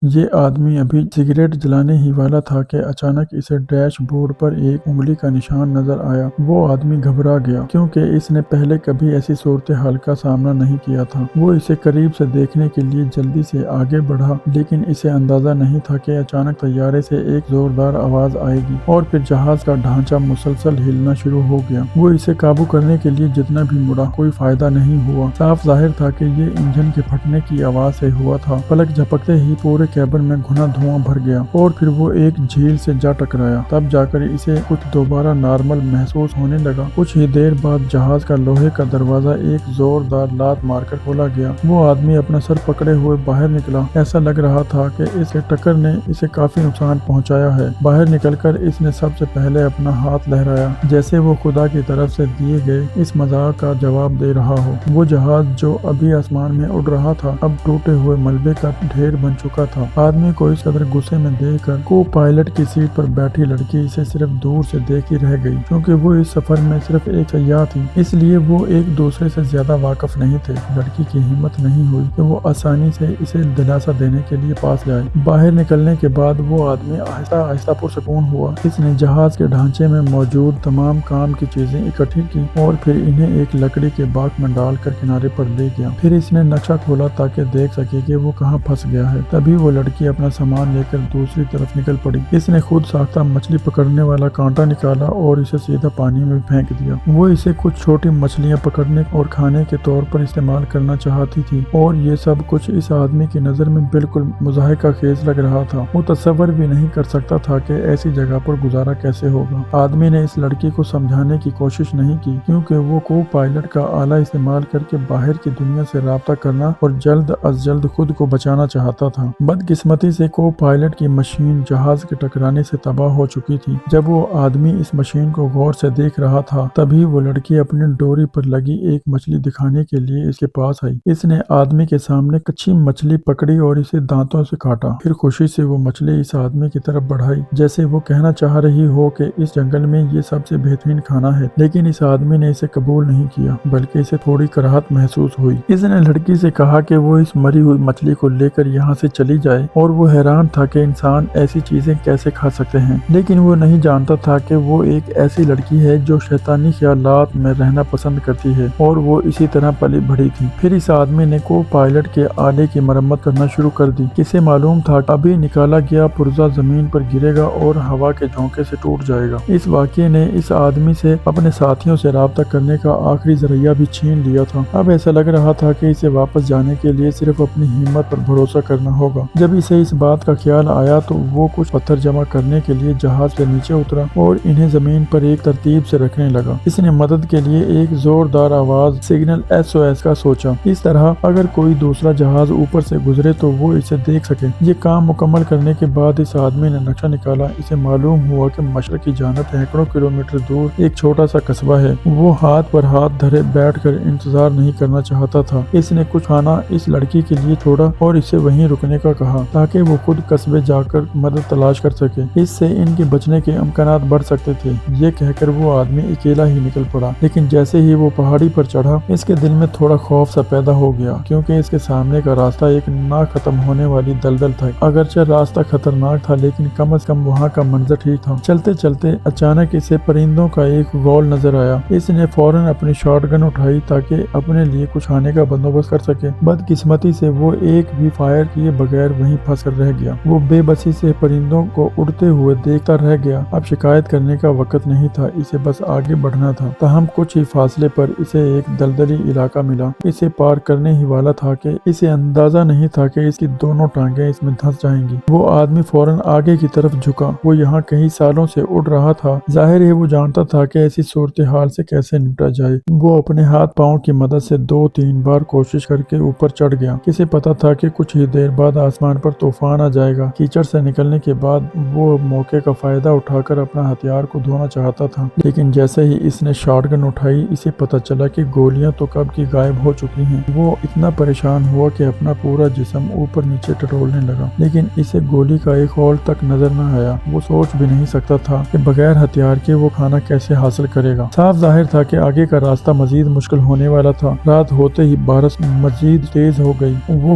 یہ آدمی ابھی سگریٹ جلانے ہی والا تھا کہ اچانک اسے ڈیش بورڈ پر ایک انگلی کا نشان نظر آیا۔ وہ آدمی گھبرا گیا کیونکہ اس نے پہلے کبھی ایسی صورتحال کا سامنا نہیں کیا تھا۔ وہ اسے قریب سے دیکھنے کے لیے جلدی سے آگے بڑھا، لیکن اسے اندازہ نہیں تھا کہ اچانک طیارے سے ایک زوردار آواز آئے گی اور پھر جہاز کا ڈھانچہ مسلسل ہلنا شروع ہو گیا۔ وہ اسے قابو کرنے کے لیے جتنا بھی مڑا، کوئی فائدہ نہیں ہوا۔ صاف ظاہر تھا کہ یہ انجن کے پھٹنے کی آواز سے ہوا تھا۔ پلک جھپکتے ہی پورے کیبن میں گھنا دھواں بھر گیا اور پھر وہ ایک جھیل سے جا ٹکرایا۔ تب جا کر اسے کچھ دوبارہ نارمل محسوس ہونے لگا۔ کچھ ہی دیر بعد جہاز کا لوہے کا دروازہ ایک زوردار لات مار کر کھولا گیا۔ وہ آدمی اپنا سر پکڑے ہوئے باہر نکلا۔ ایسا لگ رہا تھا کہ اس کے ٹکر نے اسے کافی نقصان پہنچایا ہے۔ باہر نکل کر اس نے سب سے پہلے اپنا ہاتھ لہرایا، جیسے وہ خدا کی طرف سے دیے گئے اس مذاق کا جواب دے رہا ہو۔ وہ جہاز جو ابھی آسمان میں اڑ رہا تھا اب ٹوٹے ہوئے ملبے کا ڈھیر بن چکا تھا۔ آدمی کو اس قدر غصے میں دیکھ کر کو پائلٹ کی سیٹ پر بیٹھی لڑکی اسے صرف دور سے دیکھ ہی رہ گئی، کیونکہ وہ اس سفر میں صرف ایک سیاح تھی، اس لیے وہ ایک دوسرے سے زیادہ واقف نہیں تھے۔ لڑکی کی ہمت نہیں ہوئی کہ وہ آسانی سے اسے دلاسا دینے کے لیے پاس جائے۔ باہر نکلنے کے بعد وہ آدمی آہستہ آہستہ پرسکون ہوا۔ اس نے جہاز کے ڈھانچے میں موجود تمام کام کی چیزیں اکٹھی کی اور پھر انہیں ایک لکڑی کے باکس میں ڈال کر کنارے پر لے گیا۔ پھر اس نے نقشہ کھولا تاکہ دیکھ سکے کہ وہ کہاں پھنس گیا ہے۔ تبھی وہ لڑکی اپنا سامان لے کر دوسری طرف نکل پڑی۔ اس نے خود ساختہ مچھلی پکڑنے والا کانٹا نکالا اور اسے سیدھا پانی میں پھینک دیا۔ وہ اسے کچھ چھوٹی مچھلیاں پکڑنے اور کھانے کے طور پر استعمال کرنا چاہتی تھی، اور یہ سب کچھ اس آدمی کی نظر میں بالکل مضحکہ خیز لگ رہا تھا۔ وہ تصور بھی نہیں کر سکتا تھا کہ ایسی جگہ پر گزارا کیسے ہوگا۔ آدمی نے اس لڑکی کو سمجھانے کی کوشش نہیں کی، کیونکہ وہ کو پائلٹ کا آلہ استعمال کر کے باہر کی دنیا سے رابطہ کرنا اور جلد از جلد خود کو بچانا چاہتا تھا۔ بدقسمتی سے کو پائلٹ کی مشین جہاز کے ٹکرانے سے تباہ ہو چکی تھی۔ جب وہ آدمی اس مشین کو غور سے دیکھ رہا تھا تبھی وہ لڑکی اپنی ڈوری پر لگی ایک مچھلی دکھانے کے لیے اس کے پاس آئی۔ اس نے آدمی کے سامنے کچی مچھلی پکڑی اور اسے دانتوں سے کاٹا۔ پھر خوشی سے وہ مچھلی اس آدمی کی طرف بڑھائی، جیسے وہ کہنا چاہ رہی ہو کہ اس جنگل میں یہ سب سے بہترین کھانا ہے، لیکن اس آدمی نے اسے قبول نہیں کیا، بلکہ اسے تھوڑی کراہت محسوس ہوئی۔ اس نے لڑکی سے کہا کہ وہ اس مری ہوئی مچھلی کو لے کر یہاں سے چلی جائے، اور وہ حیران تھا کہ انسان ایسی چیزیں کیسے کھا سکتے ہیں، لیکن وہ نہیں جانتا تھا کہ وہ ایک ایسی لڑکی ہے جو شیطانی خیالات میں رہنا پسند کرتی ہے، اور وہ اسی طرح پلی بڑھی تھی۔ پھر اس آدمی نے کو پائلٹ کے آلے کی مرمت کرنا شروع کر دی۔ کسے معلوم تھا کہ ابھی نکالا گیا پرزہ زمین پر گرے گا اور ہوا کے جھونکے سے ٹوٹ جائے گا۔ اس واقعے نے اس آدمی سے اپنے ساتھیوں سے رابطہ کرنے کا آخری ذریعہ بھی چھین لیا تھا۔ اب ایسا لگ رہا تھا کہ اسے واپس جانے کے لیے صرف اپنی ہمت پر بھروسہ کرنا ہوگا۔ جب اسے اس بات کا خیال آیا تو وہ کچھ پتھر جمع کرنے کے لیے جہاز سے نیچے اترا اور انہیں زمین پر ایک ترتیب سے رکھنے لگا۔ اس نے مدد کے لیے ایک زوردار آواز سگنل SOS کا سوچا، اس طرح اگر کوئی دوسرا جہاز اوپر سے گزرے تو وہ اسے دیکھ سکے۔ یہ کام مکمل کرنے کے بعد اس آدمی نے نقشہ نکالا۔ اسے معلوم ہوا کہ مشرق کی جانب سینکڑوں کلومیٹر دور ایک چھوٹا سا قصبہ ہے۔ وہ ہاتھ پر ہاتھ دھرے بیٹھ کر انتظار نہیں کرنا چاہتا تھا۔ اس نے کچھ کھانا اس لڑکی کے لیے چھوڑا اور اسے وہیں رکنے کا کہا تاکہ وہ خود قصبے جا کر مدد تلاش کر سکے۔ اس سے ان کے بچنے کے امکانات بڑھ سکتے تھے۔ یہ کہہ کر وہ آدمی اکیلا ہی نکل پڑا، لیکن جیسے ہی وہ پہاڑی پر چڑھا اس کے دل میں تھوڑا خوف سا پیدا ہو گیا، کیونکہ اس کے سامنے کا راستہ ایک نہ ختم ہونے والی دلدل تھا۔ اگرچہ راستہ خطرناک تھا لیکن کم از کم وہاں کا منظر ٹھیک تھا۔ چلتے چلتے اچانک اسے پرندوں کا ایک غول نظر آیا۔ اس نے فوراً اپنی شاٹ گن اٹھائی تاکہ اپنے لیے کچھ کھانے کا بندوبست کر سکے۔ بدقسمتی سے وہ ایک بھی فائر کیے بغیر وہیں پھنس کر رہ گیا۔ وہ بے بسی سے پرندوں کو اڑتے ہوئے دیکھتا رہ گیا۔ اب شکایت کرنے کا وقت نہیں تھا، اسے بس آگے بڑھنا تھا۔ تاہم کچھ ہی فاصلے پر اسے ایک دلدلی علاقہ ملا۔ اسے پار کرنے ہی والا تھا کہ اسے اندازہ نہیں تھا کہ اس کی دونوں ٹانگیں اس میں دھنس جائیں گی۔ وہ آدمی فوراً آگے کی طرف جھکا۔ وہ یہاں کئی سالوں سے اڑ رہا تھا، ظاہر ہے وہ جانتا تھا کہ ایسی صورتحال سے کیسے نمٹا جائے۔ وہ اپنے ہاتھ پاؤں کی مدد سے 2-3 بار کوشش کر کے اوپر چڑھ گیا۔ کسے پتا تھا کہ کچھ ہی دیر بعد آسمان پر طوفان آ جائے گا۔ کیچڑ سے نکلنے کے بعد وہ موقع کا فائدہ اٹھا کر اپنا ہتھیار کو دھونا چاہتا تھا، لیکن جیسے ہی اس نے شاٹ گن اٹھائی اسے پتا چلا کہ گولیاں تو کب کی غائب ہو چکی ہیں۔ وہ اتنا پریشان ہوا کہ اپنا پورا جسم اوپر نیچے ٹٹولنے لگا، لیکن اسے گولی کا ایک ہول تک نظر نہ آیا۔ وہ سوچ بھی نہیں سکتا تھا کہ بغیر ہتھیار کے وہ کھانا کیسے حاصل کرے گا۔ صاف ظاہر تھا کہ آگے کا راستہ مزید مشکل ہونے والا تھا۔ رات ہوتے ہی بارش مزید تیز ہو گئی۔ وہ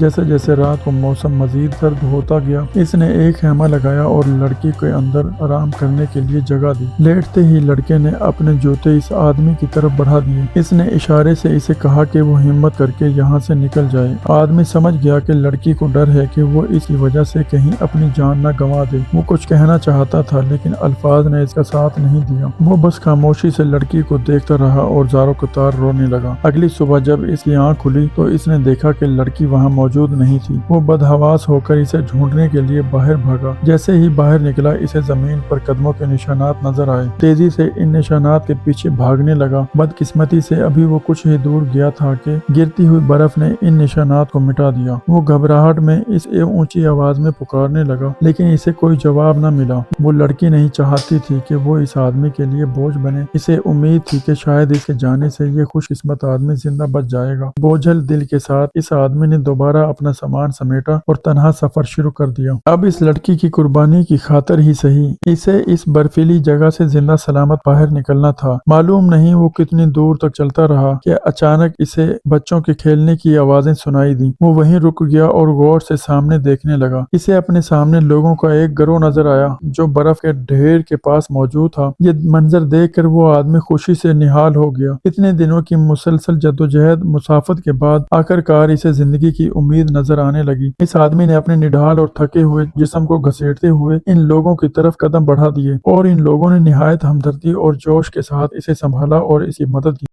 جیسے جیسے رات کو موسم مزید سرد ہوتا گیا، اس نے ایک خیمہ لگایا اور لڑکی کے اندر آرام کرنے کے لیے جگہ دی۔ لیٹتے ہی لڑکے نے اپنے جوتے اس آدمی کی طرف بڑھا دیے۔ اس نے اشارے سے اسے کہا کہ وہ ہمت کر کے یہاں سے نکل جائے۔ آدمی سمجھ گیا کہ لڑکی کو ڈر ہے کہ وہ اس کی وجہ سے کہیں اپنی جان نہ گنوا دے۔ وہ کچھ کہنا چاہتا تھا لیکن الفاظ نے اس کا ساتھ نہیں دیا۔ وہ بس خاموشی سے لڑکی کو دیکھتا رہا اور زاروں قطار رونے لگا۔ اگلی صبح جب اس کی آنکھ کھلی تو اس نے دیکھا کہ لڑکی وہاں موجود نہیں تھی۔ وہ بدحواس ہو کر اسے ڈھونڈنے کے لیے باہر بھاگا۔ جیسے ہی باہر نکلا اسے زمین پر قدموں کے نشانات نظر آئے۔ تیزی سے ان نشانات کے پیچھے بھاگنے لگا۔ بدقسمتی سے ابھی وہ کچھ ہی دور گیا تھا کہ گرتی ہوئی برف نے ان نشانات کو مٹا دیا۔ وہ گھبراہٹ میں اس اونچی آواز میں پکارنے لگا لیکن اسے کوئی جواب نہ ملا۔ وہ لڑکی نہیں چاہتی تھی کہ وہ اس آدمی کے لیے بوجھ بنے۔ اسے امید تھی کہ شاید اس کے جانے سے یہ خوش قسمت آدمی زندہ بچ جائے گا۔ بوجھل دل کے ساتھ اس آدمی نے دوبارہ اپنا سامان سمیٹا اور تنہا سفر شروع کر دیا۔ اب اس لڑکی کی قربانی کی خاطر ہی صحیح اسے اس برفیلی جگہ سے زندہ سلامت باہر نکلنا تھا۔ معلوم نہیں وہ کتنی دور تک چلتا رہا کہ اچانک اسے بچوں کے کھیلنے کی آوازیں سنائی دیں۔ وہ وہیں رک گیا اور غور سے سامنے دیکھنے لگا۔ اسے اپنے سامنے لوگوں کا ایک گروہ نظر آیا جو برف کے ڈھیر کے پاس موجود تھا۔ یہ منظر دیکھ کر وہ آدمی خوشی سے نہال ہو گیا۔ اتنے دنوں کی مسلسل جدوجہد مسافت کے بعد آخرکار اسے زندگی کی امید نظر آنے لگی۔ اس آدمی نے اپنے نڈھال اور تھکے ہوئے جسم کو گھسیٹتے ہوئے ان لوگوں کی طرف قدم بڑھا دیے اور ان لوگوں نے نہایت ہمدردی اور جوش کے ساتھ اسے سنبھالا اور اس کی مدد کی۔